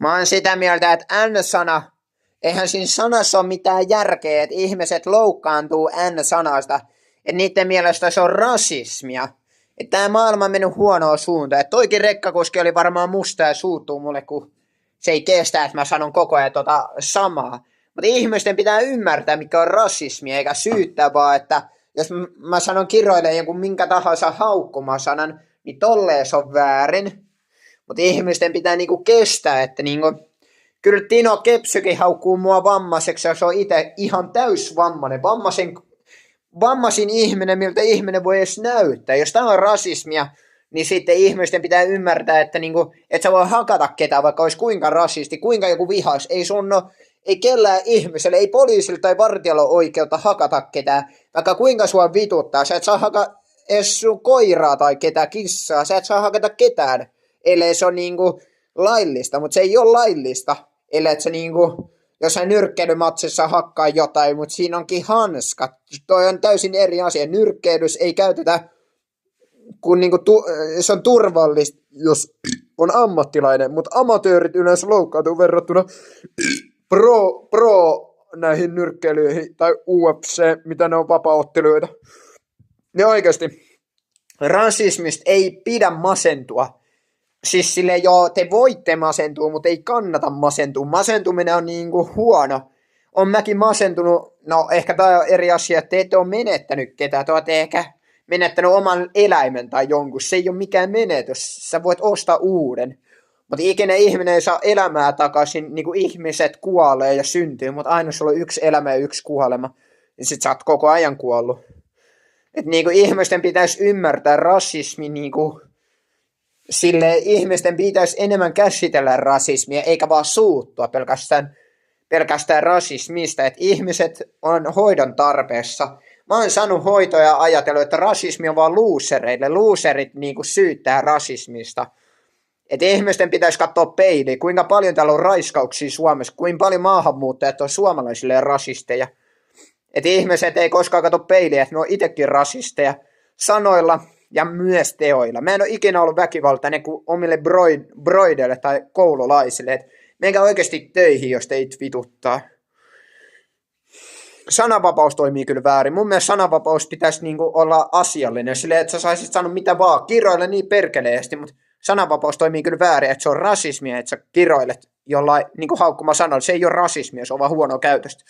Mä oon sitä mieltä, että N-sana, eihän siinä sanassa ole mitään järkeä, että ihmiset loukkaantuu N-sanasta, että niiden mielestä se on rasismia. Että tämä maailma on mennyt huonoa suuntaan. Että toikin Rekkakoski oli varmaan musta ja suuttuu mulle, kun se ei kestä, että mä sanon koko ajan samaa. Mutta ihmisten pitää ymmärtää, mikä on rasismia, eikä syyttää vaan, että jos mä sanon kiroille jonkun minkä tahansa haukkumasanan, niin tolleen se on väärin. Mutta ihmisten pitää niinku kestää, että niinku, kyllä Tino Kepsykin haukkuu mua vammaiseksi, ja se on itse ihan täysvammainen. Vammaisin ihminen, miltä ihminen voi edes näyttää. Jos tämä on rasismia, niin sitten ihmisten pitää ymmärtää, että niinku, et sä voi hakata ketään, vaikka olisi kuinka rasisti, kuinka joku vihas. Ei kellään ihmiselle, ei poliisilla tai vartijalla ole oikeutta hakata ketään, vaikka kuinka sua vituttaa. Sä et saa hakata edes sun koiraa tai ketään kissaa, sä et saa hakata ketään, ellei se on niinku laillista, mutta se ei ole laillista, ellei se niinku jossain nyrkkeilymatsissa hakkaa jotain, mutta siinä onkin hanskat. Toi on täysin eri asia. Nyrkkeilys ei käytetä, kun niinku se on turvallista, jos on ammattilainen, mutta amatöörit yleensä loukkaantuu verrattuna pro näihin nyrkkeilyihin tai UFC, mitä ne on vapaaotteluita. Ne oikeasti rasismista ei pidä masentua. Siis silleen joo, te voitte masentua, mutta ei kannata masentua. Masentuminen on niinku huono. On mäkin masentunut, no ehkä tämä on eri asia, että te ette ole menettänyt ketään. Te olette ehkä menettänyt oman eläimen tai jonkun. Se ei ole mikään menetys. Sä voit ostaa uuden. Mutta ikinä ihminen ei saa elämää takaisin, niin kuin ihmiset kuolee ja syntyy, mutta aina sulla on yksi elämä ja yksi kuolema. Ja sit sä oot koko ajan kuollut. Että niin kuin ihmisten pitäisi ymmärtää rasismi niin kuin sille ihmisten pitäisi enemmän käsitellä rasismia, eikä vaan suuttua pelkästään rasismista, että ihmiset on hoidon tarpeessa. Mä oon saanut hoitoja ja ajatellut, että rasismi on vaan luusereille. Luuserit niinku syyttää rasismista. Että ihmisten pitäisi katsoa peiliin, kuinka paljon täällä on raiskauksia Suomessa, kuinka paljon maahanmuuttajat on suomalaisille rasisteja. Että ihmiset ei koskaan katso peiliin, että ne on itsekin rasisteja sanoilla ja myös teoilla. Mä en ole ikinä ollut väkivaltainen kuin omille broideille tai koululaisille. Et menkää oikeasti töihin, jos teitä vituttaa. Sananvapaus toimii kyllä väärin. Mun mielestä sananvapaus pitäisi niinku olla asiallinen. Silleen, että sä saisit sanoa mitä vaan. Kiroile niin perkeleesti, mutta sananvapaus toimii kyllä väärin. Että se on rasismia, että sä kiroilet jollain niinku haukkuma sanalla. Se ei ole rasismia, se on vaan huonoa käytöstä.